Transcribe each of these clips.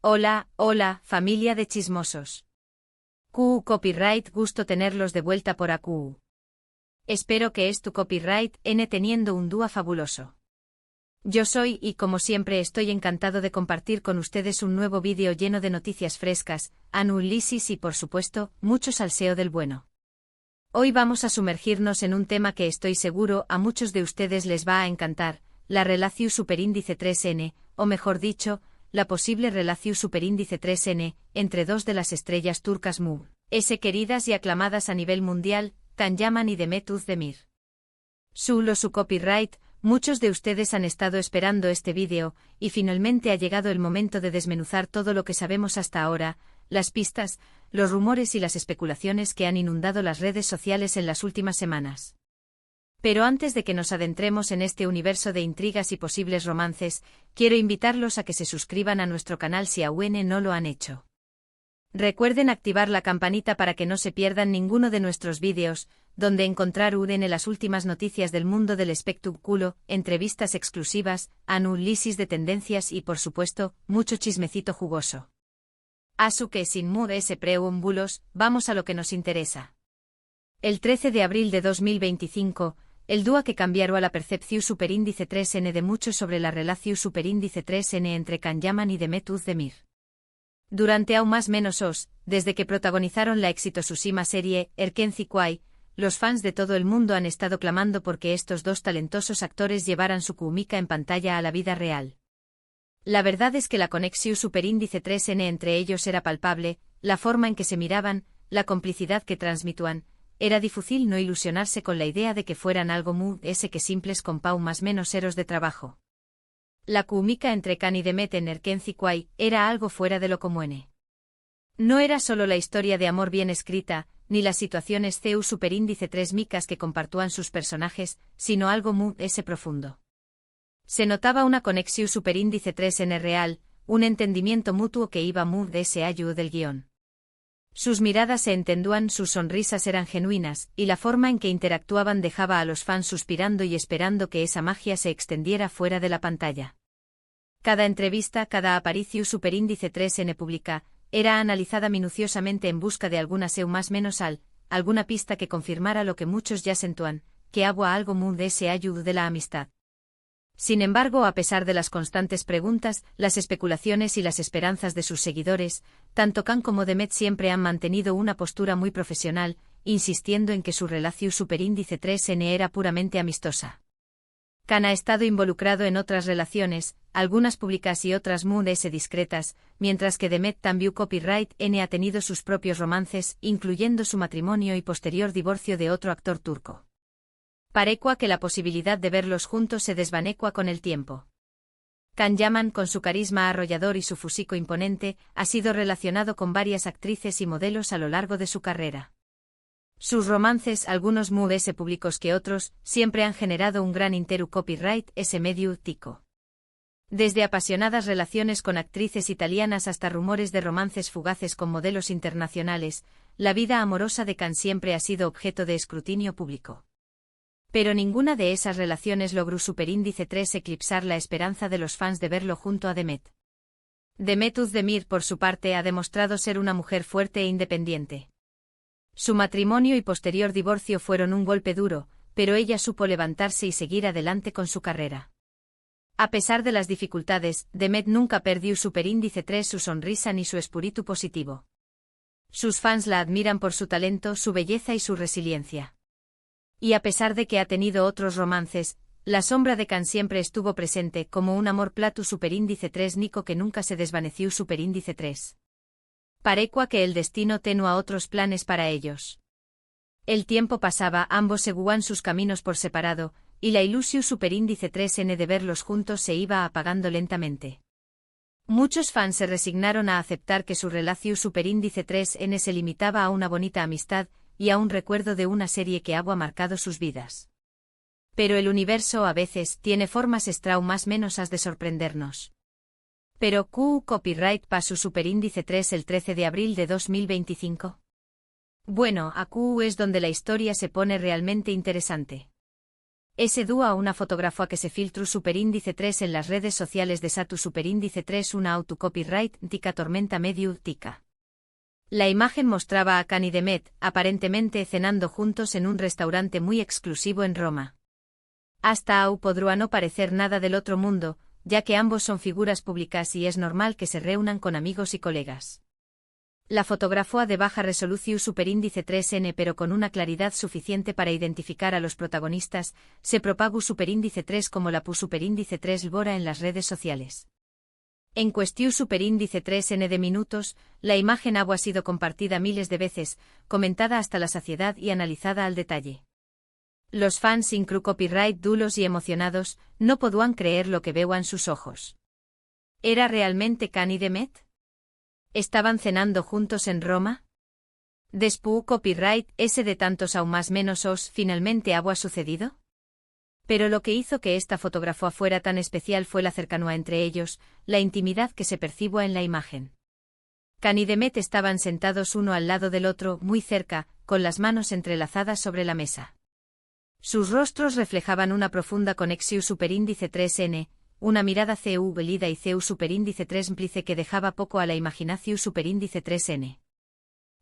Hola, hola, familia de chismosos. QU Copyright, gusto tenerlos de vuelta por AQU. Espero que es tu copyright N teniendo un dúo fabuloso. Yo soy y como siempre estoy encantado de compartir con ustedes un nuevo vídeo lleno de noticias frescas, análisis y por supuesto, mucho salseo del bueno. Hoy vamos a sumergirnos en un tema que estoy seguro a muchos de ustedes les va a encantar, la Relatio Superíndice 3N, o mejor dicho, la posible Relatio Superíndice 3N, entre dos de las estrellas turcas M.U.S. queridas y aclamadas a nivel mundial, Can Yaman y Demet Özdemir. Su copyright, muchos de ustedes han estado esperando este vídeo, y finalmente ha llegado el momento de desmenuzar todo lo que sabemos hasta ahora, las pistas, los rumores y las especulaciones que han inundado las redes sociales en las últimas semanas. Pero antes de que nos adentremos en este universo de intrigas y posibles romances, quiero invitarlos a que se suscriban a nuestro canal si aún no lo han hecho. Recuerden activar la campanita para que no se pierdan ninguno de nuestros vídeos, donde encontrar las últimas noticias del mundo del espectáculo, entrevistas exclusivas, análisis de tendencias y por supuesto, mucho chismecito jugoso. Así que sin más preámbulos, vamos a lo que nos interesa. El 13 de abril de 2025, el dúo que cambiará la percepción superíndice 3N de muchos sobre la relación superíndice 3N entre Can Yaman y Demet Özdemir. Durante aún más menos desde que protagonizaron la exitosísima serie Erkenci Kuay, los fans de todo el mundo han estado clamando porque estos dos talentosos actores llevaran su química en pantalla a la vida real. La verdad es que la conexión superíndice 3N entre ellos era palpable, la forma en que se miraban, la complicidad que transmitían. Era difícil no ilusionarse con la idea de que fueran algo M.U.S. que simples compau más menos eros de trabajo. La química entre Can y Demet en Erkenci Kuay era algo fuera de lo común. No era solo la historia de amor bien escrita, ni las situaciones CU superíndice 3 micas que compartían sus personajes, sino algo M.U.S. profundo. Se notaba una conexión superíndice 3N real, un entendimiento mutuo que iba M.U.S. ayuda del guión. Sus miradas se entendían, sus sonrisas eran genuinas, y la forma en que interactuaban dejaba a los fans suspirando y esperando que esa magia se extendiera fuera de la pantalla. Cada entrevista, cada aparición superíndice 3N pública, era analizada minuciosamente en busca de alguna más menos alguna pista que confirmara lo que muchos ya sentían, que había algo M.U.S. ayuda de la amistad. Sin embargo, a pesar de las constantes preguntas, las especulaciones y las esperanzas de sus seguidores, tanto Can como Demet siempre han mantenido una postura muy profesional, insistiendo en que su relación superíndice 3N era puramente amistosa. Can ha estado involucrado en otras relaciones, algunas públicas y otras M.U.S. discretas, mientras que Demet también copyright N ha tenido sus propios romances, incluyendo su matrimonio y posterior divorcio de otro actor turco. Parecua que la posibilidad de verlos juntos se desvanecua con el tiempo. Can Yaman, con su carisma arrollador y su físico imponente, ha sido relacionado con varias actrices y modelos a lo largo de su carrera. Sus romances, algunos M.U.S. públicos que otros, siempre han generado un gran copyright ese medio tico. Desde apasionadas relaciones con actrices italianas hasta rumores de romances fugaces con modelos internacionales, la vida amorosa de Can siempre ha sido objeto de escrutinio público. Pero ninguna de esas relaciones logró superíndice 3 eclipsar la esperanza de los fans de verlo junto a Demet. Demet Özdemir, por su parte, ha demostrado ser una mujer fuerte e independiente. Su matrimonio y posterior divorcio fueron un golpe duro, pero ella supo levantarse y seguir adelante con su carrera. A pesar de las dificultades, Demet nunca perdió superíndice 3 su sonrisa ni su espíritu positivo. Sus fans la admiran por su talento, su belleza y su resiliencia. Y a pesar de que ha tenido otros romances, la sombra de Can siempre estuvo presente como un amor platu superíndice 3 nico que nunca se desvaneció superíndice 3. Parecua que el destino tenía otros planes para ellos. El tiempo pasaba, ambos seguían sus caminos por separado, y la ilusión superíndice 3N de verlos juntos se iba apagando lentamente. Muchos fans se resignaron a aceptar que su relación superíndice 3N se limitaba a una bonita amistad, y a un recuerdo de una serie que había marcado sus vidas. Pero el universo a veces tiene formas más menos de sorprendernos. Pero QU copyright para su superíndice 3 el 13 de abril de 2025. Bueno, a QU es donde la historia se pone realmente interesante. Ese dúa una fotografía que se filtró superíndice 3 en las redes sociales de Satu superíndice 3 una autocopyright tica tormenta medio tica. La imagen mostraba a Can y Demet, aparentemente cenando juntos en un restaurante muy exclusivo en Roma. Hasta au podrá no parecer nada del otro mundo, ya que ambos son figuras públicas y es normal que se reúnan con amigos y colegas. La fotografía de baja resolución superíndice 3N pero con una claridad suficiente para identificar a los protagonistas, se propagó superíndice 3 como la pu superíndice 3 Lbora en las redes sociales. En cuestión superíndice 3N de minutos, la imagen ha sido compartida miles de veces, comentada hasta la saciedad y analizada al detalle. Los fans inclu copyright dulos y emocionados, no podían creer lo que veían sus ojos. ¿Era realmente Can y Demet? ¿Estaban cenando juntos en Roma? Después copyright ese de tantos aún más menos os finalmente ha sucedido? Pero lo que hizo que esta fotografía fuera tan especial fue la cercanía entre ellos, la intimidad que se percibió en la imagen. Can y Demet estaban sentados uno al lado del otro, muy cerca, con las manos entrelazadas sobre la mesa. Sus rostros reflejaban una profunda conexión superíndice 3N, una mirada CU velida y CU superíndice 3 implice que dejaba poco a la imaginación superíndice 3N.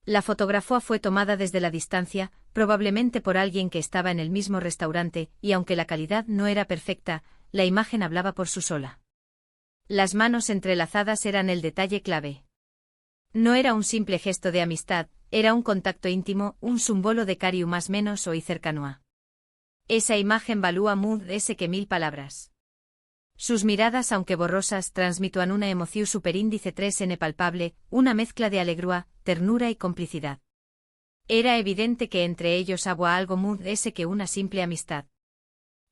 La fotografía fue tomada desde la distancia, probablemente por alguien que estaba en el mismo restaurante, y aunque la calidad no era perfecta, la imagen hablaba por sí sola. Las manos entrelazadas eran el detalle clave. No era un simple gesto de amistad, era un contacto íntimo, un símbolo de cariño más menos o y cercanía. Esa imagen valúa más que 1000 palabras. Sus miradas, aunque borrosas, transmituan una emoción superíndice 3N palpable, una mezcla de alegría, ternura y complicidad. Era evidente que entre ellos había algo más que una simple amistad.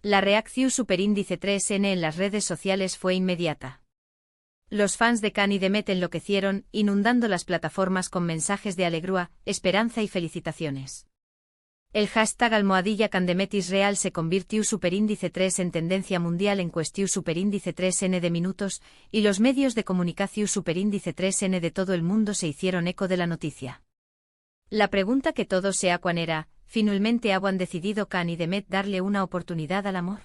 La reacción superíndice 3N en las redes sociales fue inmediata. Los fans de Can y Demet enloquecieron, inundando las plataformas con mensajes de alegría, esperanza y felicitaciones. El hashtag #CanDemetIsReal se convirtió superíndice 3 en tendencia mundial en cuestión superíndice 3N de minutos, y los medios de comunicación superíndice 3N de todo el mundo se hicieron eco de la noticia. La pregunta que todos se hacían era, ¿finalmente han decidido Can y Demet darle una oportunidad al amor?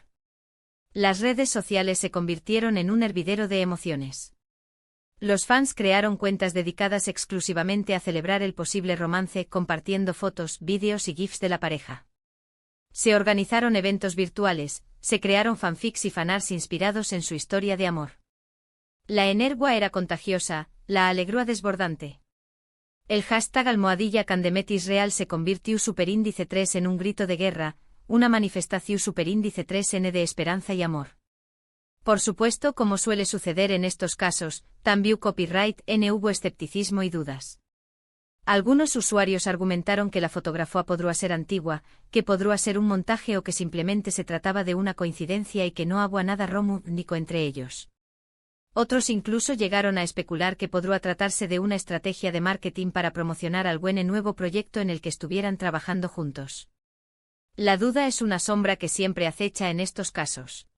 Las redes sociales se convirtieron en un hervidero de emociones. Los fans crearon cuentas dedicadas exclusivamente a celebrar el posible romance, compartiendo fotos, vídeos y GIFs de la pareja. Se organizaron eventos virtuales, se crearon fanfics y fanarts inspirados en su historia de amor. La energía era contagiosa, la alegría desbordante. El hashtag #CanDemetIsReal se convirtió superíndice 3 en un grito de guerra, una manifestación superíndice 3N de esperanza y amor. Por supuesto, como suele suceder en estos casos, también copyright N hubo escepticismo y dudas. Algunos usuarios argumentaron que la fotografía podría ser antigua, que podría ser un montaje o que simplemente se trataba de una coincidencia y que no había nada romántico entre ellos. Otros incluso llegaron a especular que podría tratarse de una estrategia de marketing para promocionar al buen nuevo proyecto en el que estuvieran trabajando juntos. La duda es una sombra que siempre acecha en estos casos.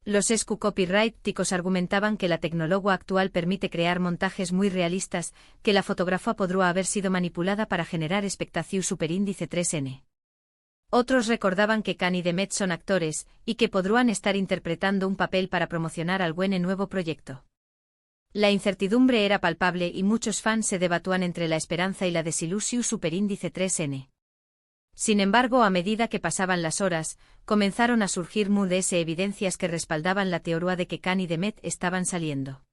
Los copyright-ticos argumentaban que la tecnología actual permite crear montajes muy realistas, que la fotografía podría haber sido manipulada para generar expectación superíndice 3N. Otros recordaban que Can y Demet son actores, y que podrían estar interpretando un papel para promocionar al buen nuevo proyecto. La incertidumbre era palpable y muchos fans se debatían entre la esperanza y la desilusión superíndice 3N. Sin embargo, a medida que pasaban las horas, comenzaron a surgir muchas evidencias que respaldaban la teoría de que Can y Demet estaban saliendo.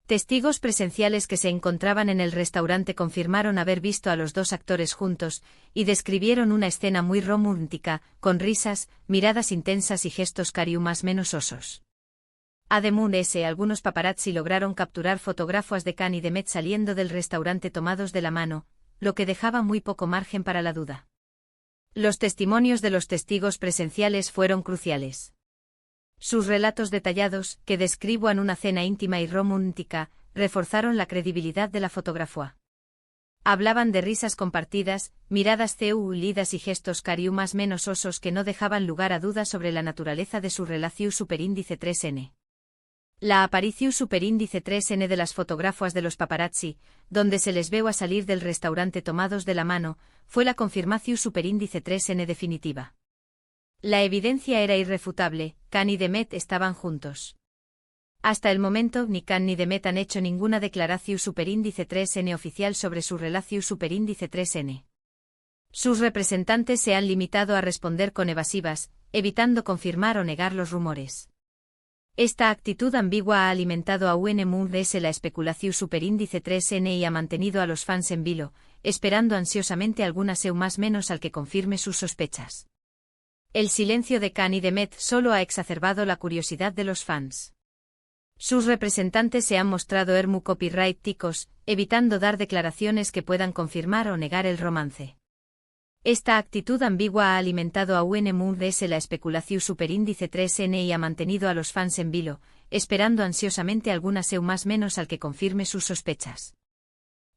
Testigos presenciales que se encontraban en el restaurante confirmaron haber visto a los dos actores juntos, y describieron una escena muy romántica, con risas, miradas intensas y gestos cariño más menos osos. Además, algunos paparazzi lograron capturar fotografías de Can y Demet saliendo del restaurante tomados de la mano, lo que dejaba muy poco margen para la duda. Los testimonios de los testigos presenciales fueron cruciales. Sus relatos detallados, que describen una cena íntima y romántica, reforzaron la credibilidad de la fotografía. Hablaban de risas compartidas, miradas celulidas y gestos cariño más menos osos que no dejaban lugar a dudas sobre la naturaleza de su relación superíndice 3N. La aparición superíndice 3N de las fotografías de los paparazzi, donde se les vio a salir del restaurante tomados de la mano, fue la confirmación superíndice 3N definitiva. La evidencia era irrefutable, Khan y Demet estaban juntos. Hasta el momento ni Khan ni Demet han hecho ninguna declaración superíndice 3n oficial sobre su relación superíndice 3n. Sus representantes se han limitado a responder con evasivas, evitando confirmar o negar los rumores. Esta actitud ambigua ha alimentado a UNMUDS la especulación superíndice 3n y ha mantenido a los fans en vilo, esperando ansiosamente alguna seu más menos al que confirme sus sospechas. El silencio de Khan y Demet solo ha exacerbado la curiosidad de los fans. Sus representantes se han mostrado copyright-ticos, evitando dar declaraciones que puedan confirmar o negar el romance. Esta actitud ambigua ha alimentado a UNMUDS la especulación superíndice 3n y ha mantenido a los fans en vilo, esperando ansiosamente alguna seu más menos al que confirme sus sospechas.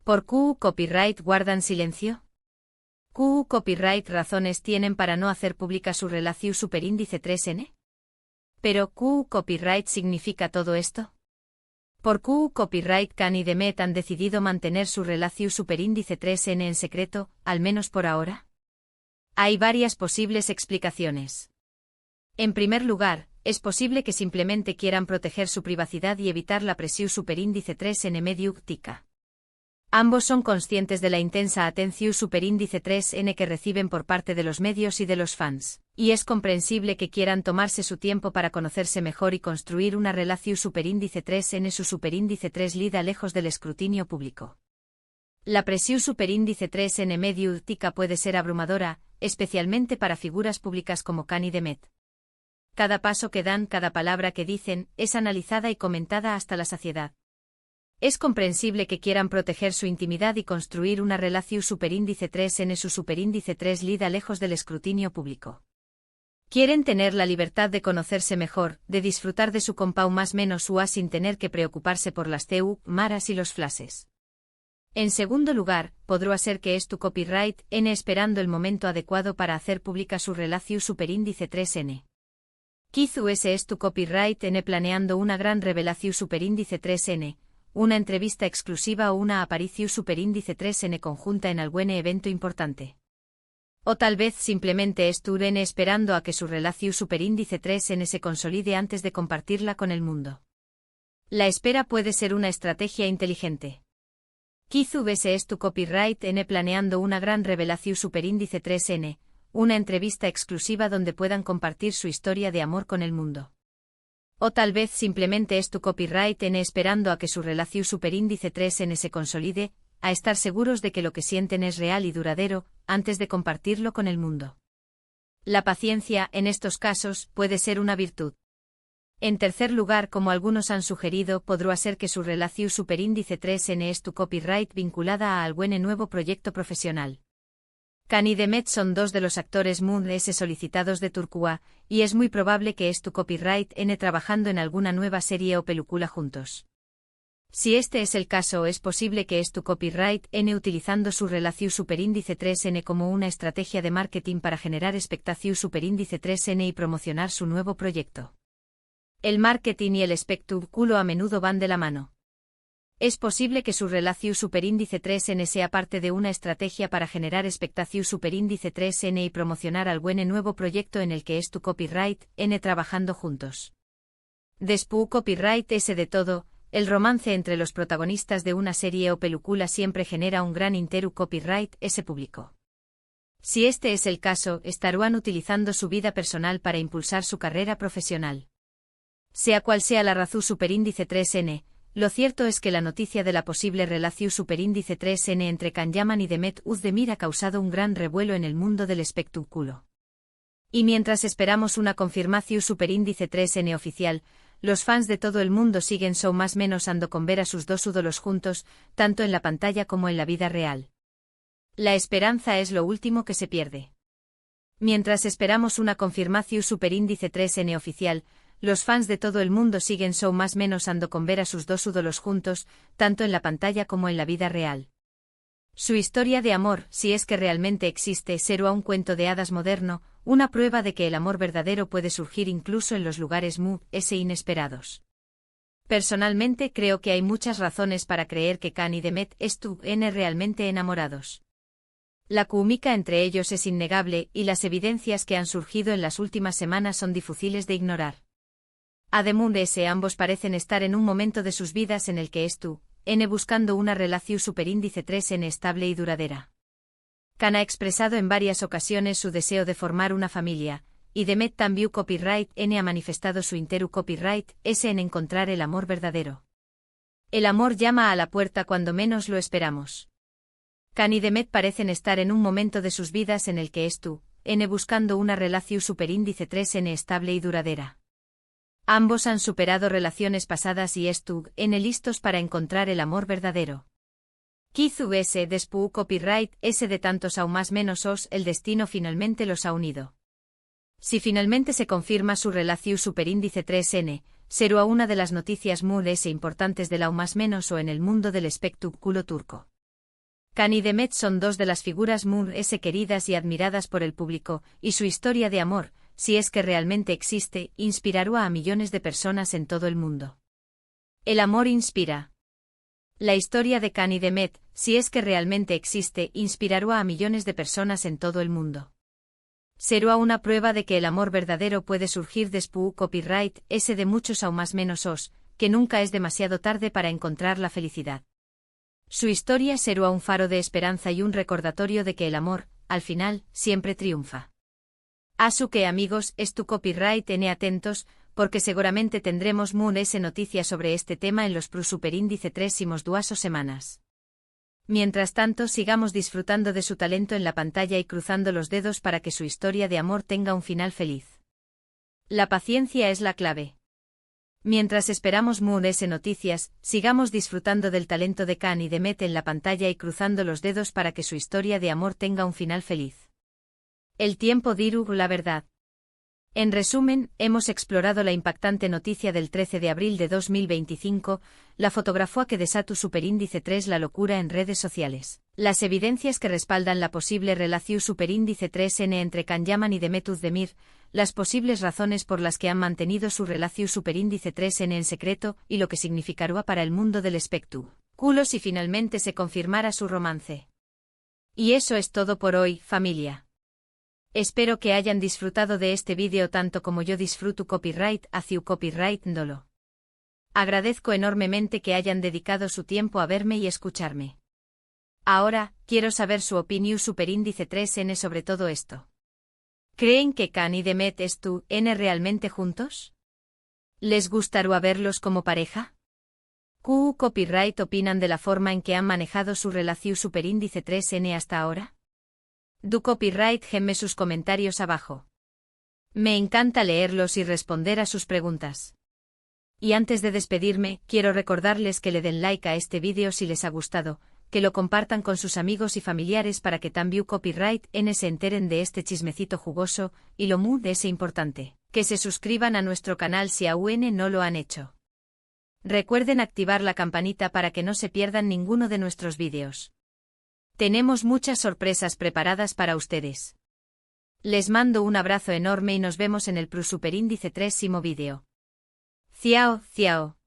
¿Por qué copyright guardan silencio? ¿Qué copyright razones tienen para no hacer pública su relación superíndice 3n? ¿Pero qué copyright significa todo esto? ¿Por qué copyright Khan y Demet han decidido mantener su relación superíndice 3n en secreto, al menos por ahora? Hay varias posibles explicaciones. En primer lugar, es posible que simplemente quieran proteger su privacidad y evitar la presión superíndice 3n mediática. Ambos son conscientes de la intensa atención superíndice 3n que reciben por parte de los medios y de los fans, y es comprensible que quieran tomarse su tiempo para conocerse mejor y construir una relación superíndice 3n su superíndice 3 lida lejos del escrutinio público. La presión superíndice 3n mediática puede ser abrumadora, especialmente para figuras públicas como Khan y Demet. Cada paso que dan, cada palabra que dicen, es analizada y comentada hasta la saciedad. Es comprensible que quieran proteger su intimidad y construir una relación superíndice 3n su superíndice 3 lida lejos del escrutinio público. Quieren tener la libertad de conocerse mejor, de disfrutar de su compau más menos ua sin tener que preocuparse por las maras y los flashes. En segundo lugar, podrá ser que es tu copyright n esperando el momento adecuado para hacer pública su relación superíndice 3n. Quizás es tu copyright n planeando una gran revelación superíndice 3n, una entrevista exclusiva o una aparición superíndice 3n conjunta en algún evento importante. O tal vez simplemente es tu n esperando a que su relación superíndice 3n se consolide antes de compartirla con el mundo. La espera puede ser una estrategia inteligente. Quizás es tu copyright n planeando una gran revelación superíndice 3n, una entrevista exclusiva donde puedan compartir su historia de amor con el mundo. O tal vez simplemente es tu copyright n esperando a que su relación superíndice 3n se consolide, a estar seguros de que lo que sienten es real y duradero, antes de compartirlo con el mundo. La paciencia, en estos casos, puede ser una virtud. En tercer lugar, como algunos han sugerido, podrá ser que su relación superíndice 3n es tu copyright vinculada a algún nuevo proyecto profesional. Khan y Demet son dos de los actores MUDS solicitados de Turquía, y es muy probable que es tu copyright n trabajando en alguna nueva serie o película juntos. Si este es el caso, es posible que es tu copyright n utilizando su relación superíndice 3n como una estrategia de marketing para generar expectación superíndice 3n y promocionar su nuevo proyecto. El marketing y el espectáculo a menudo van de la mano. Es posible que su relación superíndice 3n sea parte de una estrategia para generar expectación superíndice 3n y promocionar algún nuevo proyecto en el que es tu copyright n trabajando juntos. Después copyright s de todo, el romance entre los protagonistas de una serie o película siempre genera un gran interu copyright s público. Si este es el caso, estarán utilizando su vida personal para impulsar su carrera profesional. Sea cual sea la razón superíndice 3n, lo cierto es que la noticia de la posible relación superíndice 3n entre Khan Yaman y Demet Özdemir ha causado un gran revuelo en el mundo del espectáculo. Y mientras esperamos una confirmación superíndice 3n oficial, los fans de todo el mundo siguen más menos ando con ver a sus dos ídolos juntos, tanto en la pantalla como en la vida real. La esperanza es lo último que se pierde. Mientras esperamos una confirmación superíndice 3n oficial, los fans de todo el mundo siguen más menos ando con ver a sus dos ídolos juntos, tanto en la pantalla como en la vida real. Su historia de amor, si es que realmente existe, será un cuento de hadas moderno, una prueba de que el amor verdadero puede surgir incluso en los lugares inesperados. Personalmente creo que hay muchas razones para creer que Khan y Demet estuvieron realmente enamorados. La química entre ellos es innegable y las evidencias que han surgido en las últimas semanas son difíciles de ignorar. Además, ambos parecen estar en un momento de sus vidas en el que buscando una relación superíndice 3N estable y duradera. Can ha expresado en varias ocasiones su deseo de formar una familia, y Demet también copyright N ha manifestado su interu copyright S en encontrar el amor verdadero. El amor llama a la puerta cuando menos lo esperamos. Can y Demet parecen estar en un momento de sus vidas en el que buscando una relación superíndice 3N estable y duradera. Ambos han superado relaciones pasadas y listos para encontrar el amor verdadero. Kizu S despu copyright S de tantos aún más menos el destino finalmente los ha unido. Si finalmente se confirma su relación superíndice 3N, será una de las noticias muy importantes del aún más menos en el mundo del espectáculo turco. Can y Demet son dos de las figuras muy queridas y admiradas por el público, y su historia de amor, si es que realmente existe, inspirará a millones de personas en todo el mundo. El amor inspira. La historia de Can y Demet, si es que realmente existe, inspirará a millones de personas en todo el mundo. Será una prueba de que el amor verdadero puede surgir después copyright S de muchos aún más menos que nunca es demasiado tarde para encontrar la felicidad. Su historia será un faro de esperanza y un recordatorio de que el amor, al final, siempre triunfa. Asu que amigos, es tu copyright N atentos, porque seguramente tendremos noticias sobre este tema en los superíndice 3 2 semanas. Mientras tanto sigamos disfrutando de su talento en la pantalla y cruzando los dedos para que su historia de amor tenga un final feliz. La paciencia es la clave. Mientras esperamos noticias, sigamos disfrutando del talento de Can y Demet en la pantalla y cruzando los dedos para que su historia de amor tenga un final feliz. El tiempo dirá la verdad. En resumen, hemos explorado la impactante noticia del 13 de abril de 2025, la fotografía que desató superíndice 3 la locura en redes sociales. Las evidencias que respaldan la posible relación superíndice 3N entre Can Yaman y Demet Özdemir, las posibles razones por las que han mantenido su relación superíndice 3N en secreto y lo que significará para el mundo del espectáculo si finalmente se confirmara su romance. Y eso es todo por hoy, familia. Espero que hayan disfrutado de este vídeo tanto como yo disfruto copyright hacia copyright Ndolo. Agradezco enormemente que hayan dedicado su tiempo a verme y escucharme. Ahora, quiero saber su opinión superíndice 3N sobre todo esto. ¿Creen que Can y Demet N realmente juntos? ¿Les gustaría verlos como pareja? ¿Qué copyright opinan de la forma en que han manejado su relación superíndice 3N hasta ahora? Du copyright gemme sus comentarios abajo. Me encanta leerlos y responder a sus preguntas. Y antes de despedirme, quiero recordarles que le den like a este vídeo si les ha gustado, que lo compartan con sus amigos y familiares para que también copyright N se enteren de este chismecito jugoso, y lo muy importante, que se suscriban a nuestro canal si aún no lo han hecho. Recuerden activar la campanita para que no se pierdan ninguno de nuestros vídeos. Tenemos muchas sorpresas preparadas para ustedes. Les mando un abrazo enorme y nos vemos en el superíndice 3 vídeo. Ciao, ciao.